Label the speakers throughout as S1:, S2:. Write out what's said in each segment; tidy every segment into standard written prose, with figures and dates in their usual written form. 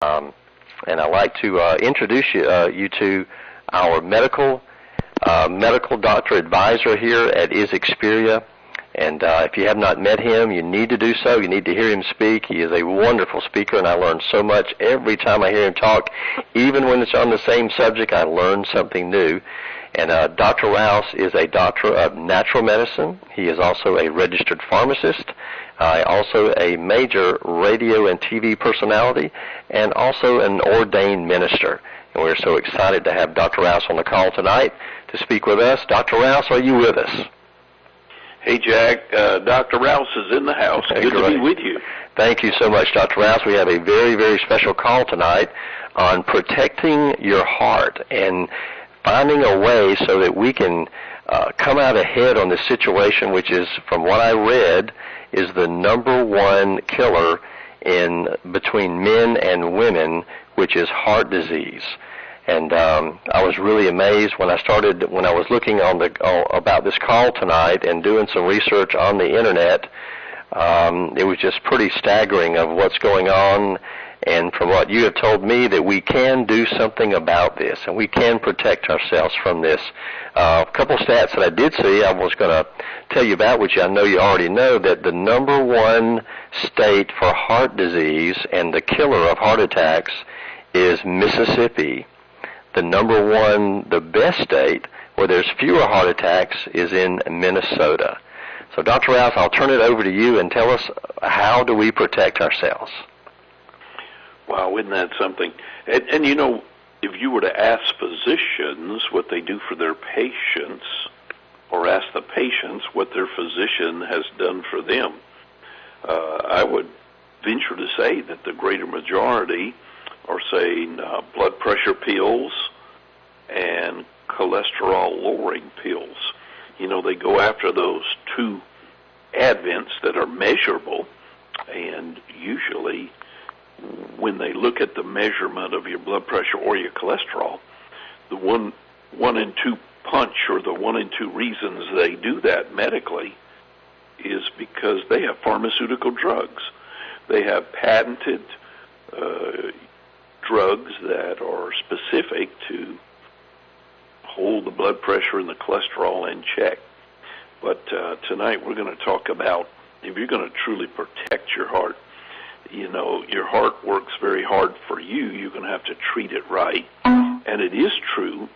S1: And I'd like to introduce you to our medical doctor advisor here at Xperia. And if you have not met him, you need to do so. You need to hear him speak. He is a wonderful speaker, and I learn so much every time I hear him talk. Even when it's on the same subject, I learn something new. And Dr. Rouse is a doctor of natural medicine. He is also a registered pharmacist, also a major radio and TV personality, and also an ordained minister. And we're so excited to have Dr. Rouse on the call tonight to speak with us. Dr. Rouse, are you with us?
S2: Hey, Jack. Dr. Rouse is in the house.
S1: Okay,
S2: Good
S1: great.
S2: to be with you.
S1: Thank you so much, Dr. Rouse. We have a very, very special call tonight on protecting your heart and finding a way so that we can come out ahead on this situation, which is, from what I read, is the number one killer in between men and women, which is heart disease. And I was really amazed when I was looking on about this call tonight and doing some research on the internet. It was just pretty staggering of what's going on. And from what you have told me, that we can do something about this, and we can protect ourselves from this. A couple stats that I did see I was going to tell you about, which I know you already know, that the number one state for heart disease and the killer of heart attacks is Mississippi. The number one, the best state where there's fewer heart attacks is in Minnesota. So, Dr. Rouse, I'll turn it over to you and tell us, how do we protect ourselves?
S2: Wow, isn't that something? And you know, if you were to ask physicians what they do for their patients, or ask the patients what their physician has done for them, I would venture to say that the greater majority are saying blood pressure pills and cholesterol-lowering pills. You know, they go after those two advents that are measurable, and usually when they look at the measurement of your blood pressure or your cholesterol, the one in two punch, or the 1 in 2 reasons they do that medically, is because they have pharmaceutical drugs. They have patented drugs that are specific to hold the blood pressure and the cholesterol in check. But tonight we're going to talk about, if you're going to truly protect your heart, you know, your heart works very hard for you. You're going to have to treat it right. And it is true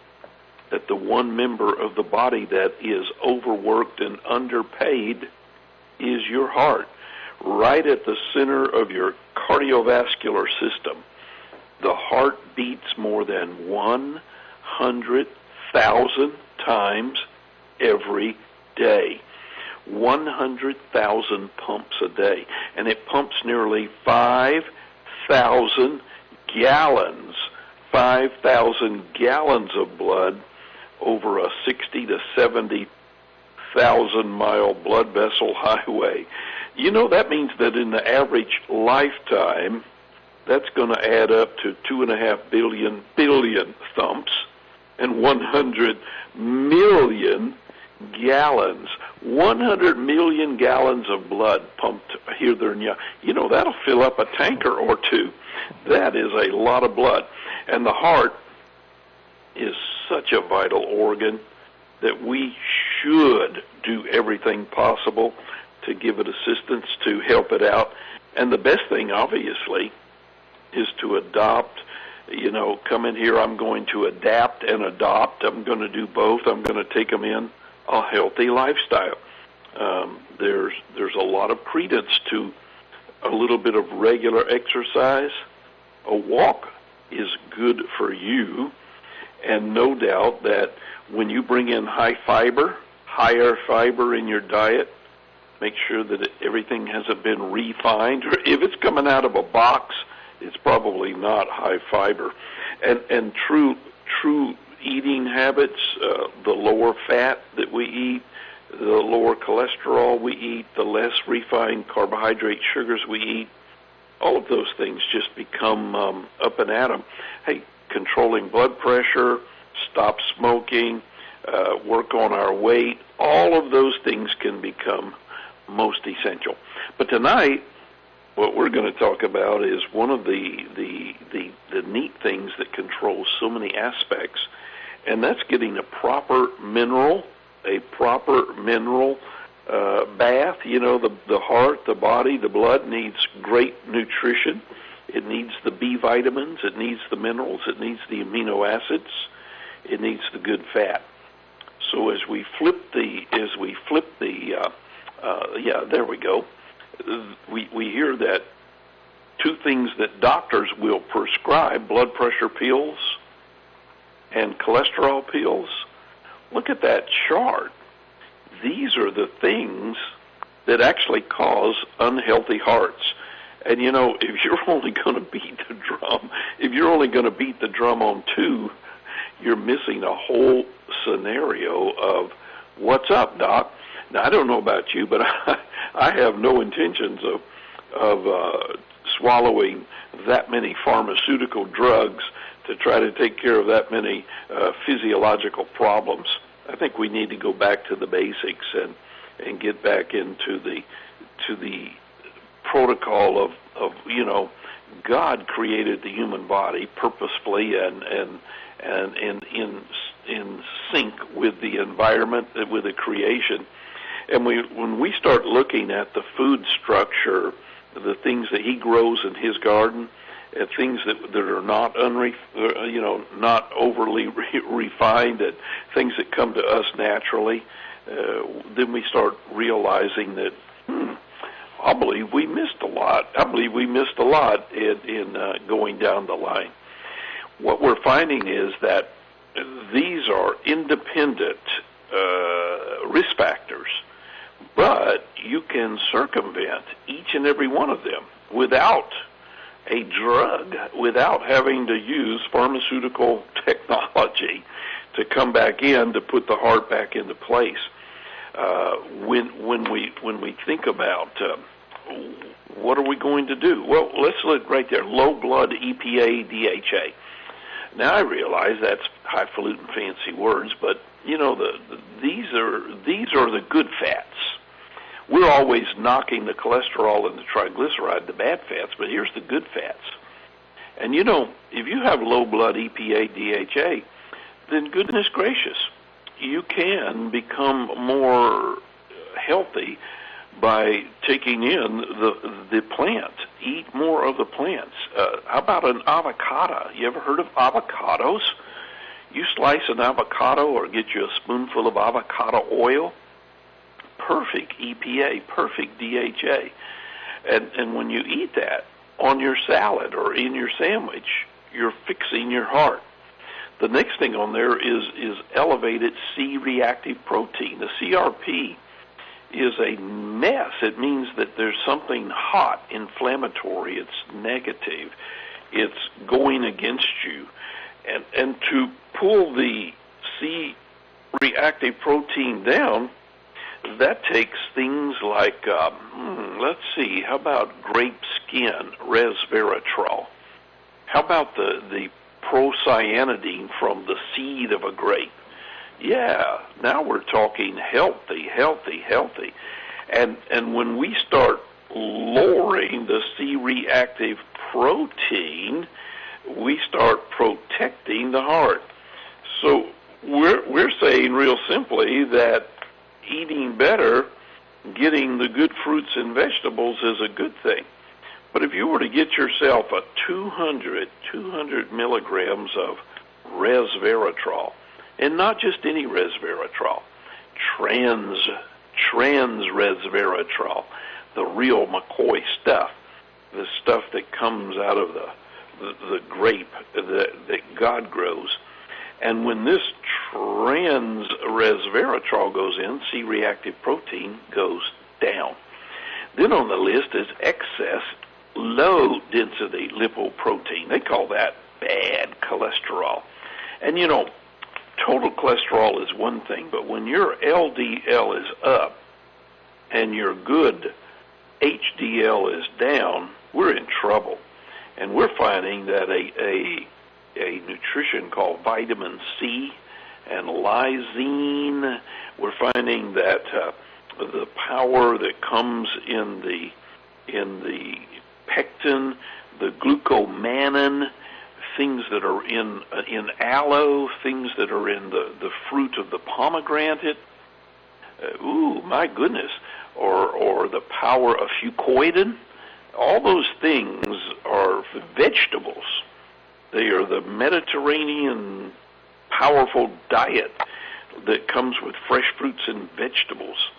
S2: that the one member of the body that is overworked and underpaid is your heart. Right at the center of your cardiovascular system, the heart beats more than 100,000 times every day. 100,000 pumps a day, and it pumps nearly 5,000 gallons of blood over a 60 to 70,000 mile blood vessel highway. You know, that means that in the average lifetime, that's going to add up to 2.5 billion thumps and 100 million gallons. 100 million gallons of blood pumped here, there, and you know, that'll fill up a tanker or two. That is a lot of blood. And the heart is such a vital organ that we should do everything possible to give it assistance, to help it out. And the best thing, obviously, is to adopt. You know, come in here, I'm going to adapt and adopt. I'm going to do both. I'm going to take them in a healthy lifestyle. There's a lot of credence to a little bit of regular exercise. A walk is good for you, and no doubt that when you bring in higher fiber in your diet, make sure that everything hasn't been refined, or if it's coming out of a box, it's probably not high fiber. And true eating habits, the lower fat that we eat, the lower cholesterol we eat, the less refined carbohydrate sugars we eat, all of those things just become up and at 'em. Hey, controlling blood pressure, stop smoking, work on our weight, all of those things can become most essential. But tonight, What we're going to talk about is one of the neat things that controls so many aspects, and that's getting a proper mineral bath. You know, the heart, the body, the blood needs great nutrition. It needs the B vitamins. It needs the minerals. It needs the amino acids. It needs the good fat. So as we flip the there we go. We hear that two things that doctors will prescribe: blood pressure pills and cholesterol pills. Look at that chart. These are the things that actually cause unhealthy hearts. And you know, if you're only going to beat the drum on two, you're missing a whole scenario of what's up, Doc. Now, I don't know about you, but I have no intentions of swallowing that many pharmaceutical drugs to try to take care of that many physiological problems. I think we need to go back to the basics and get back into the protocol of you know, God created the human body purposefully and in sync with the environment, with the creation. And when we start looking at the food structure, the things that he grows in his garden, and things that are not not overly refined, and things that come to us naturally, then we start realizing that I believe we missed a lot. In going down the line. What we're finding is that these are independent risk factors, but you can circumvent each and every one of them without a drug, without having to use pharmaceutical technology to come back in to put the heart back into place. When we think about what are we going to do? Well, let's look right there. Low blood EPA, DHA. Now I realize that's highfalutin fancy words, but you know these are the good fats. We're always knocking the cholesterol and the triglyceride, the bad fats, but here's the good fats. And you know, if you have low blood EPA, DHA, then goodness gracious, you can become more healthy by taking in the plant. Eat more of the plants. How about an avocado? You ever heard of avocados? You slice an avocado or get you a spoonful of avocado oil, perfect EPA, perfect DHA. And when you eat that on your salad or in your sandwich, you're fixing your heart. The next thing on there is elevated C-reactive protein. The CRP is a mess. It means that there's something hot, inflammatory, it's negative, it's going against you. And to pull the C-reactive protein down, that takes things like, let's see, how about grape skin, resveratrol? How about the procyanidine from the seed of a grape? Yeah, now we're talking healthy. And when we start lowering the C-reactive protein, we start protecting the heart. So we're saying real simply that eating better, getting the good fruits and vegetables is a good thing. But if you were to get yourself a 200 milligrams of resveratrol, and not just any resveratrol, trans resveratrol, the real McCoy stuff, the stuff that comes out of the grape that God grows. And when this trans resveratrol goes in, C-reactive protein goes down. Then on the list is excess low-density lipoprotein. They call that bad cholesterol. And you know, total cholesterol is one thing, but when your LDL is up and your good HDL is down, we're in trouble. And we're finding that a nutrition called vitamin C and lysine, we're finding that the power that comes in the pectin, the glucomannan, things that are in aloe, things that are in the fruit of the pomegranate. My goodness. Or the power of fucoidan. All those things are vegetables. They are the Mediterranean powerful diet that comes with fresh fruits and vegetables.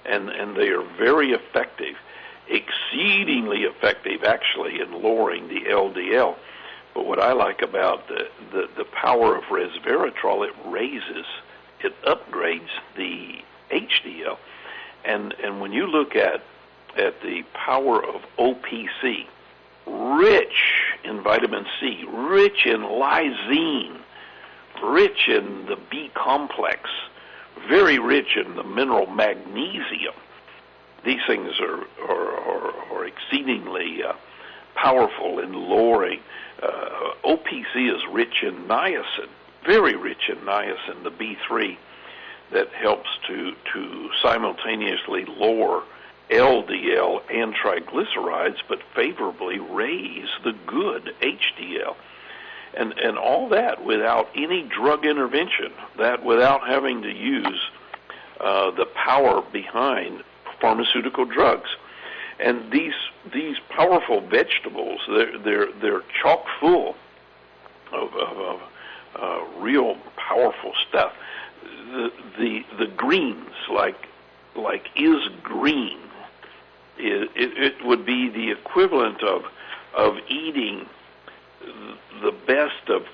S2: And they are very effective, exceedingly effective, actually, in lowering the LDL. But what I like about the power of resveratrol, it upgrades the HDL. And when you look at the power of OPC, rich in vitamin C, rich in lysine, rich in the B complex, very rich in the mineral magnesium. These things are exceedingly powerful in lowering. OPC is rich in niacin, very rich in niacin, the B3, that helps to simultaneously lower LDL and triglycerides, but favorably raise the good HDL. And all that without any drug intervention, that without having to use the power behind pharmaceutical drugs. And these powerful vegetables, they're chock full of real powerful stuff. The greens, like is green, it would be the equivalent of eating the best of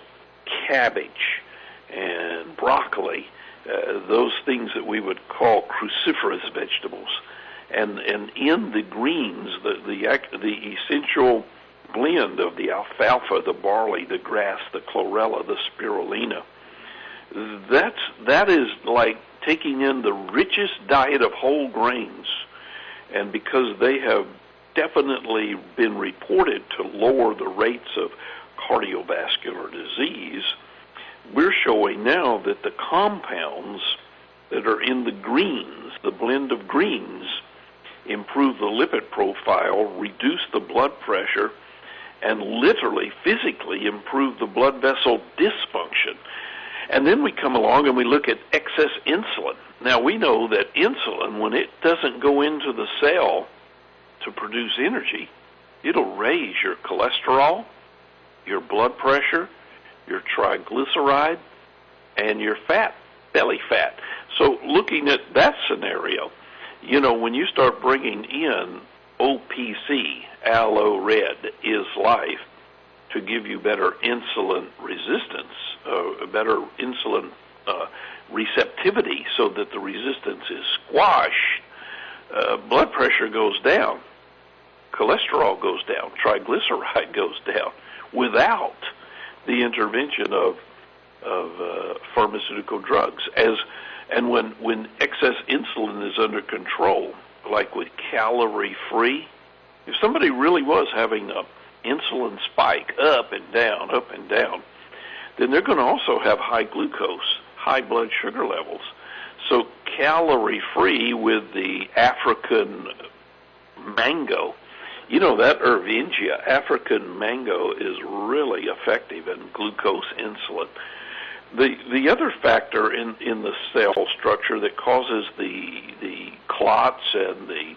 S2: cabbage and broccoli, those things that we would call cruciferous vegetables. And in the greens, the essential blend of the alfalfa, the barley, the grass, the chlorella, the spirulina, that is like taking in the richest diet of whole grains. And because they have definitely been reported to lower the rates of cardiovascular disease, we're showing now that the compounds that are in the greens, the blend of greens, improve the lipid profile, reduce the blood pressure, and literally, physically improve the blood vessel dysfunction. And then we come along and we look at excess insulin. Now, we know that insulin, when it doesn't go into the cell to produce energy, it'll raise your cholesterol, your blood pressure, your triglyceride, and your fat, belly fat. So looking at that scenario, when you start bringing in OPC, aloe red, is life, to give you better insulin resistance, better insulin receptivity, so that the resistance is squashed, blood pressure goes down, cholesterol goes down, triglyceride goes down, without the intervention of pharmaceutical drugs. And when excess insulin is under control, like with calorie-free, if somebody really was having an insulin spike up and down, then they're going to also have high glucose, high blood sugar levels. So calorie-free with the African mango, that Ervingia, African mango, is really effective in glucose insulin. The other factor in the cell structure that causes the clots and the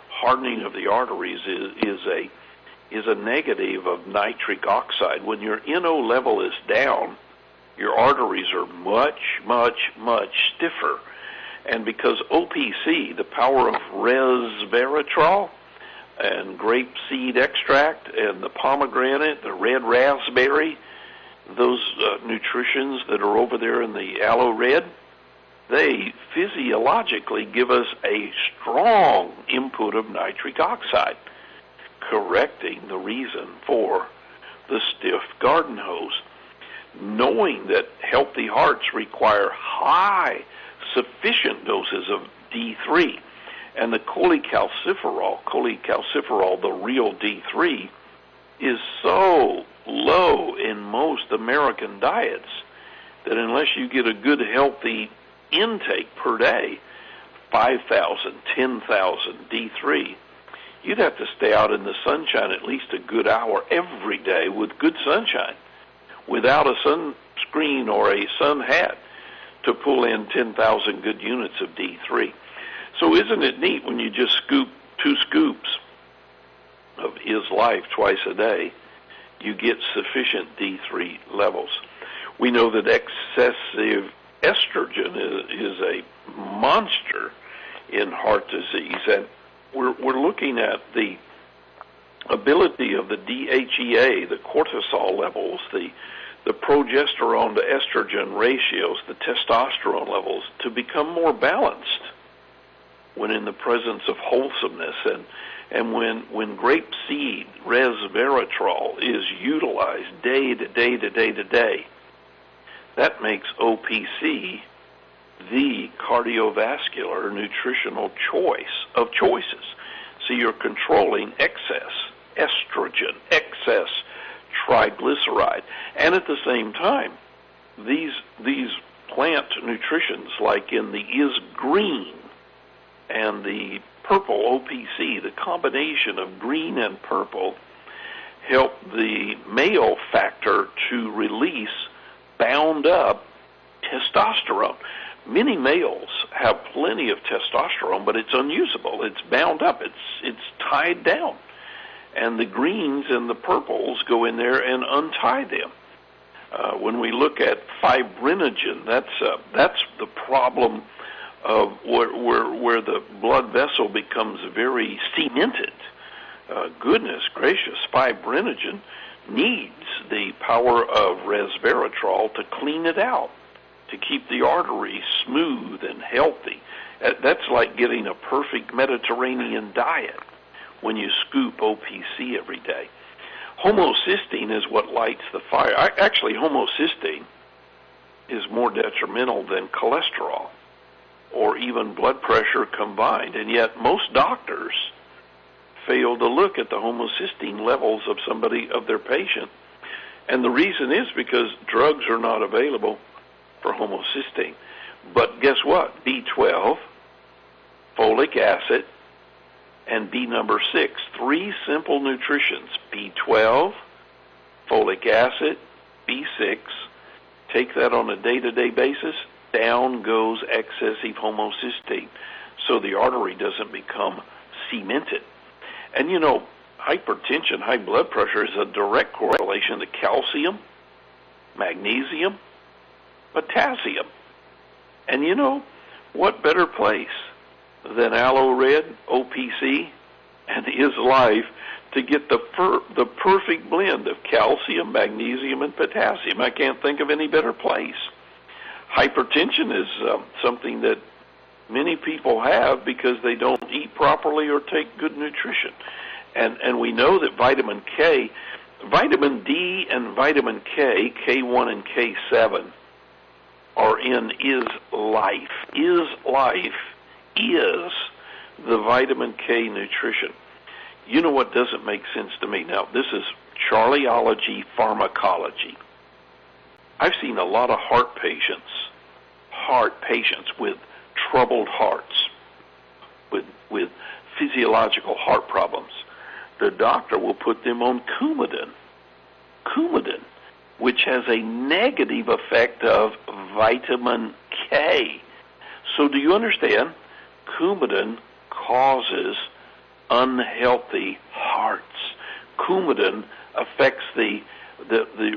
S2: hardening of the arteries is a negative of nitric oxide. When your NO level is down, your arteries are much, much, much stiffer. And because OPC, the power of resveratrol and grapeseed extract and the pomegranate, the red raspberry, those nutritions that are over there in the aloe red, they physiologically give us a strong input of nitric oxide, correcting the reason for the stiff garden hose. Knowing that healthy hearts require high, sufficient doses of D3, and the cholecalciferol, the real D3, is so low in most American diets that unless you get a good, healthy intake per day, 5,000, 10,000 D3, you'd have to stay out in the sunshine at least a good hour every day with good sunshine, without a sunscreen or a sun hat, to pull in 10,000 good units of D3. So isn't it neat when you just scoop 2 scoops of Is Life twice a day, you get sufficient D3 levels. We know that excessive estrogen is a monster in heart disease, and we're looking at the ability of the DHEA, the cortisol levels, the progesterone to estrogen ratios, the testosterone levels, to become more balanced when in the presence of wholesomeness, and when grapeseed resveratrol is utilized day to day to day to day. That makes OPC the cardiovascular nutritional choice of choices. So you're controlling excess estrogen, excess triglyceride, and at the same time, these plant nutritions, like in the Is Green and the purple OPC, the combination of green and purple, help the male factor to release bound up testosterone. Many males have plenty of testosterone, but it's unusable. It's bound up. It's tied down. And the greens and the purples go in there and untie them. When we look at fibrinogen, that's the problem of where the blood vessel becomes very cemented. Goodness gracious, fibrinogen needs the power of resveratrol to clean it out, to keep the arteries smooth and healthy. That's like getting a perfect Mediterranean diet when you scoop OPC every day. Homocysteine is what lights the fire. Actually, homocysteine is more detrimental than cholesterol or even blood pressure combined, and yet most doctors fail to look at the homocysteine levels of their patient. And the reason is because drugs are not available for homocysteine. But guess what? B12, folic acid, and B number 6, 3 simple nutritions: B12, folic acid, B6. Take that on a day-to-day basis, down goes excessive homocysteine, so the artery doesn't become cemented. And you know, hypertension, high blood pressure is a direct correlation to calcium, magnesium, potassium. And you know, what better place than Aloe Red, OPC, and Is Life to get the perfect blend of calcium, magnesium, and potassium? I can't think of any better place. Hypertension is something that many people have because they don't eat properly or take good nutrition. And we know that vitamin K, vitamin D and vitamin K, K1 and K7, are in Is Life. Is Life is the vitamin K nutrition. You know what doesn't make sense to me? Now, this is Charlieology pharmacology. I've seen a lot of heart patients with troubled hearts, with physiological heart problems. The doctor will put them on Coumadin, which has a negative effect of vitamin K. So do you understand? Coumadin causes unhealthy hearts. Coumadin affects the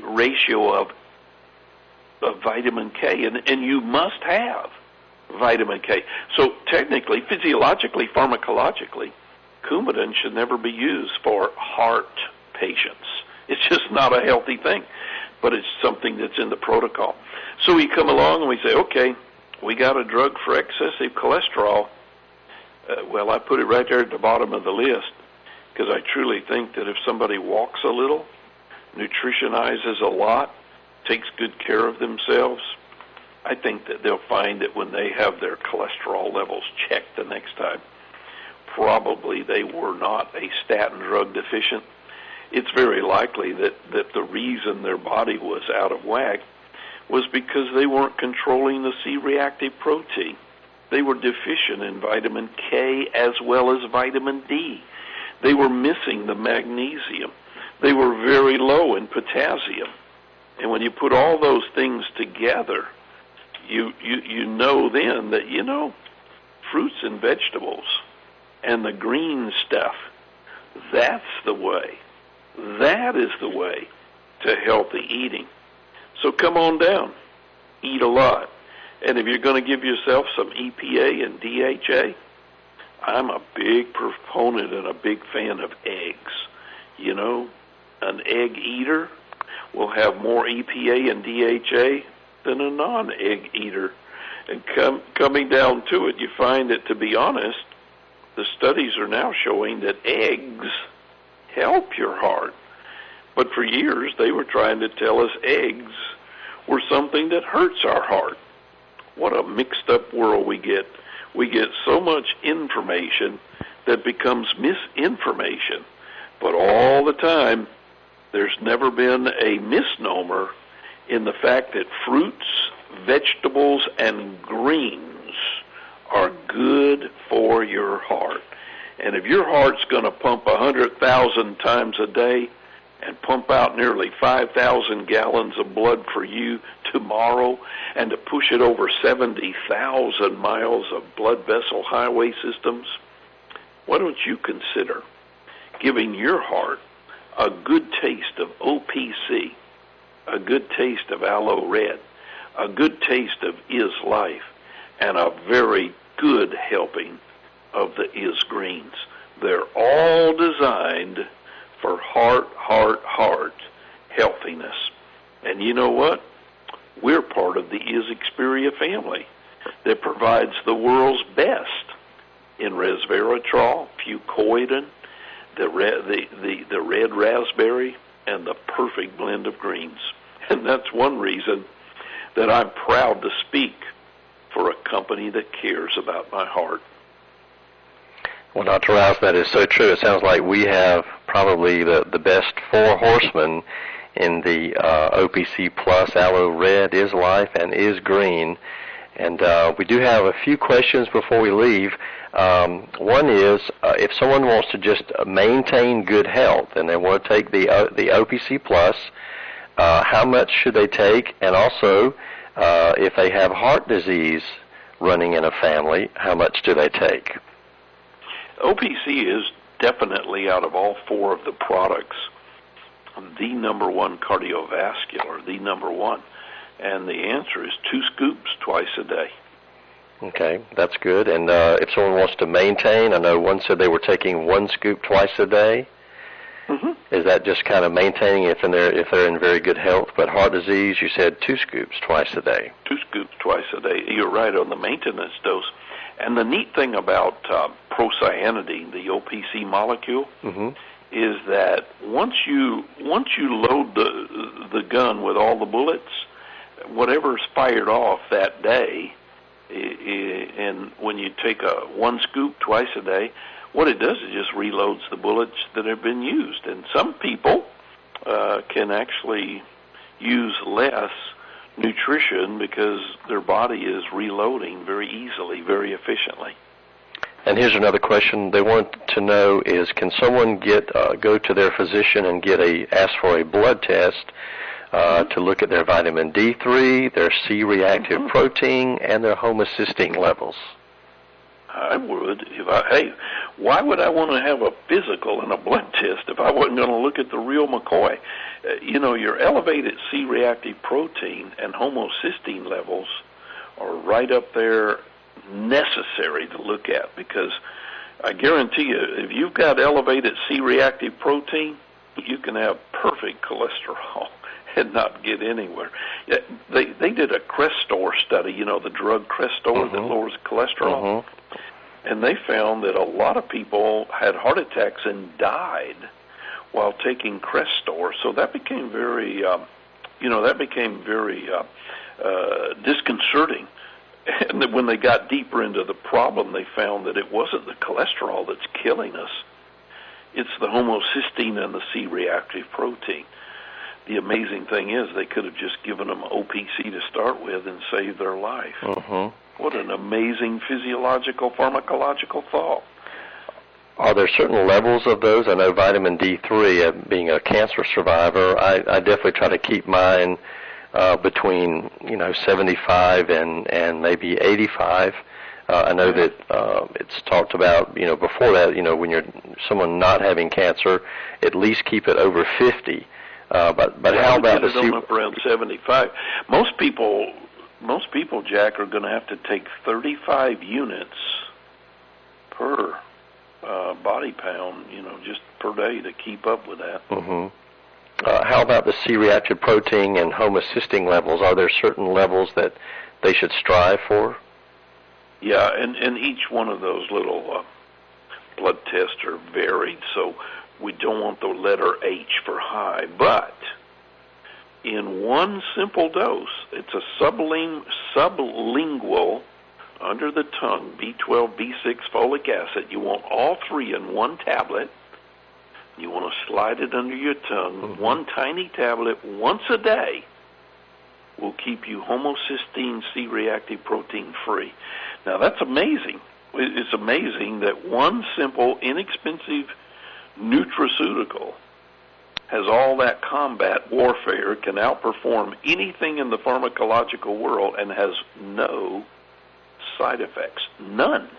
S2: ratio of vitamin K, and you must have vitamin K. So technically, physiologically, pharmacologically, Coumadin should never be used for heart patients. It's just not a healthy thing, but it's something that's in the protocol. So we come along and we say, okay, we got a drug for excessive cholesterol. Well, I put it right there at the bottom of the list because I truly think that if somebody walks a little, nutritionizes a lot, takes good care of themselves, I think that they'll find that when they have their cholesterol levels checked the next time, probably they were not a statin drug deficient. It's very likely that the reason their body was out of whack was because they weren't controlling the C-reactive protein. They were deficient in vitamin K as well as vitamin D. They were missing the magnesium. They were very low in potassium. And when you put all those things together, you know then that, fruits and vegetables and the green stuff, that's the way. That is the way to healthy eating. So come on down. Eat a lot. And if you're going to give yourself some EPA and DHA, I'm a big proponent and a big fan of eggs. An egg eater will have more EPA and DHA than a non-egg eater. And coming down to it, you find that, to be honest, the studies are now showing that eggs help your heart. But for years, they were trying to tell us eggs were something that hurts our heart. What a mixed up world we get. We get so much information that becomes misinformation. But all the time, there's never been a misnomer in the fact that fruits, vegetables, and greens are good for your heart. And if your heart's going to pump 100,000 times a day and pump out nearly 5,000 gallons of blood for you tomorrow, and to push it over 70,000 miles of blood vessel highway systems, why don't you consider giving your heart a good taste of OPC, a good taste of Aloe Red, a good taste of Is Life, and a very good helping of the Is Greens. They're all designed for heart healthiness. And you know what? We're part of the Is Xperia family that provides the world's best in resveratrol, fucoidan, the red raspberry, and the perfect blend of greens. And that's one reason that I'm proud to speak for a company that cares about my heart.
S1: Well, Dr. Rouse, that is so true. It sounds like we have probably the best four horsemen in the OPC Plus, Aloe Red, Is Life, and Is Green. And we do have a few questions before we leave. One is, if someone wants to just maintain good health and they want to take the OPC Plus, how much should they take? And also, if they have heart disease running in a family, how much do they take?
S2: OPC is definitely, out of all four of the products, the number one cardiovascular, the number one. And the answer is 2 scoops twice a day.
S1: Okay, that's good. And if someone wants to maintain, I know one said they were taking 1 scoop twice a day. Mm-hmm. Is that just kind of maintaining if they're in very good health? But heart disease, you said 2 scoops twice a day.
S2: 2 scoops twice a day. You're right on the maintenance dose. And the neat thing about procyanidine, the OPC molecule, mm-hmm. is that once you load the gun with all the bullets, whatever's fired off that day, and when you take 1 scoop twice a day, what it does is just reloads the bullets that have been used. And some people can actually use less nutrition because their body is reloading very easily, very efficiently.
S1: And here's another question they want to know is, can someone go to their physician and ask for a blood test to look at their vitamin D3, their C-reactive mm-hmm. protein, and their homocysteine levels?
S2: I would. Why would I want to have a physical and a blood test if I wasn't going to look at the real McCoy? Your elevated C-reactive protein and homocysteine levels are right up there, necessary to look at, because I guarantee you, if you've got elevated C-reactive protein, you can have perfect cholesterol and not get anywhere. They did a Crestor study, the drug Crestor mm-hmm. that lowers cholesterol. Mm-hmm. And they found that a lot of people had heart attacks and died while taking Crestor. So that became very, disconcerting. And then when they got deeper into the problem, they found that it wasn't the cholesterol that's killing us. It's the homocysteine and the C-reactive protein. The amazing thing is they could have just given them OPC to start with and saved their life. Mm-hmm. What an amazing physiological, pharmacological thought.
S1: Are there certain levels of those? I know vitamin D3, being a cancer survivor, I definitely try to keep mine between 75 and maybe 85. I know that it's talked about before that when you're someone not having cancer, at least keep it over 50. But how about
S2: the on up around 75? Most people, Jack, are going to have to take 35 units per body pound, just per day to keep up with that.
S1: Mm-hmm. How about the C-reactive protein and homocysteine levels? Are there certain levels that they should strive for?
S2: Yeah, and each one of those little blood tests are varied, so we don't want the letter H for high. But in one simple dose, it's a sublingual, under the tongue, B12, B6, folic acid. You want all three in one tablet. You want to slide it under your tongue. Mm-hmm. One tiny tablet once a day will keep you homocysteine C-reactive protein free. Now, that's amazing. It's amazing that one simple, inexpensive nutraceutical has all that combat warfare, can outperform anything in the pharmacological world, and has no side effects. None.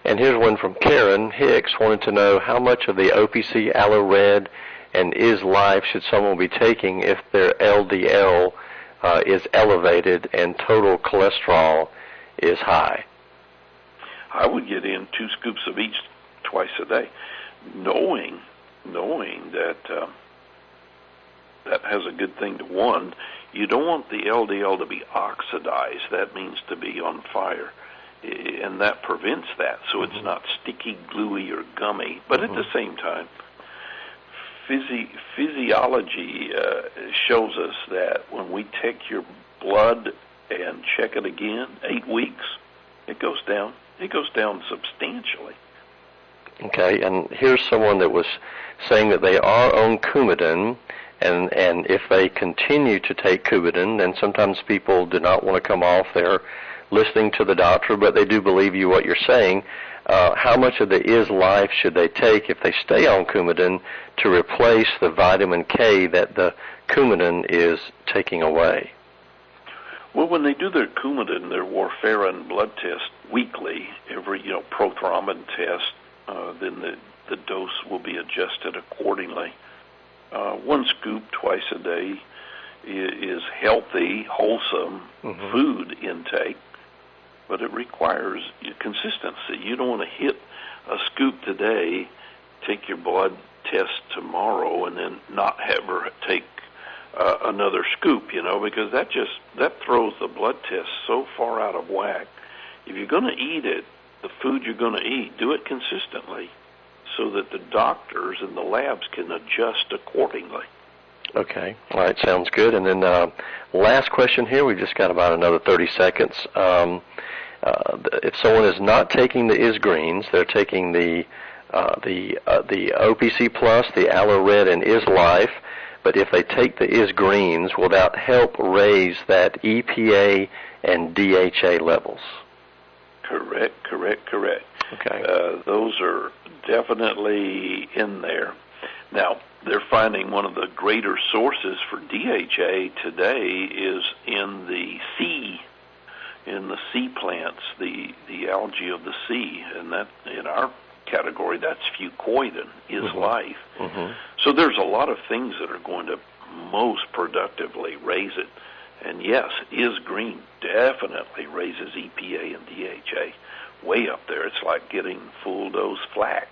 S1: And here's one from Karen Hicks, wanted to know how much of the OPC, Aloe Red, and Is Life should someone be taking if their LDL is elevated and total cholesterol is high?
S2: I would get in 2 scoops of each twice a day, knowing that that has a good thing to one. You don't want the LDL to be oxidized. That means to be on fire, and that prevents that, so
S1: mm-hmm.
S2: it's not sticky, gluey, or gummy. But
S1: mm-hmm.
S2: at the same time, physiology shows us that when we take your blood and check it again, 8 weeks, it goes down. It goes down substantially.
S1: Okay, and here's someone that was saying that they are on Coumadin, and if they continue to take Coumadin, then sometimes people do not want to come off. They're listening to the doctor, but they do believe you what you're saying. How much of the Is Life should they take if they stay on Coumadin to replace the vitamin K that the Coumadin is taking away?
S2: Well, when they do their Coumadin, their warfarin blood test weekly, every prothrombin test, then the dose will be adjusted accordingly. 1 scoop twice a day is healthy, wholesome mm-hmm. food intake, but it requires consistency. You don't want to hit a scoop today, take your blood test tomorrow, and then not ever take another scoop, because that throws the blood test so far out of whack. If you're going to eat it, the food you're going to eat, do it consistently so that the doctors and the labs can adjust accordingly.
S1: Okay. All right. Sounds good. And then last question here. We've just got about another 30 seconds. If someone is not taking the Is Greens, they're taking the OPC Plus, the Aloe Red, and Is Life. But if they take the Is Greens, will that help raise that EPA and DHA levels?
S2: Correct.
S1: Okay.
S2: Those are definitely in there. Now, they're finding one of the greater sources for DHA today is in the sea plants, the algae of the sea, and that in our category, that's fucoidan, Is mm-hmm. Life. Mm-hmm. So there's a lot of things that are going to most productively raise it. And yes, Is Green definitely raises EPA and DHA way up there. It's like getting full dose flax.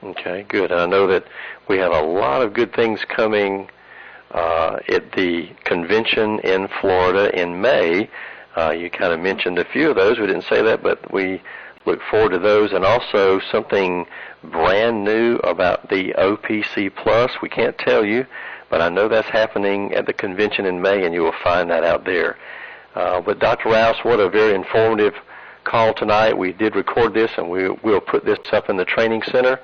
S2: Okay, good. And I know that we have a lot of good things coming at the convention in Florida in May. You kind of mentioned a few of those. We didn't say that, but we look forward to those. And also something brand new about the OPC Plus. We can't tell you, but I know that's happening at the convention in May, and you will find that out there. But Dr. Rouse, what a very informative call tonight. We did record this, and we'll put this up in the training center.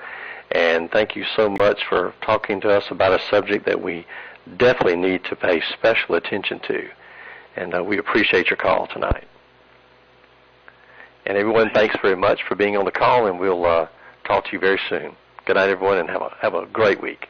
S2: And thank you so much for talking to us about a subject that we definitely need to pay special attention to. And we appreciate your call tonight. And everyone, thanks very much for being on the call, and we'll
S1: talk to you very soon. Good night, everyone, and have a great week.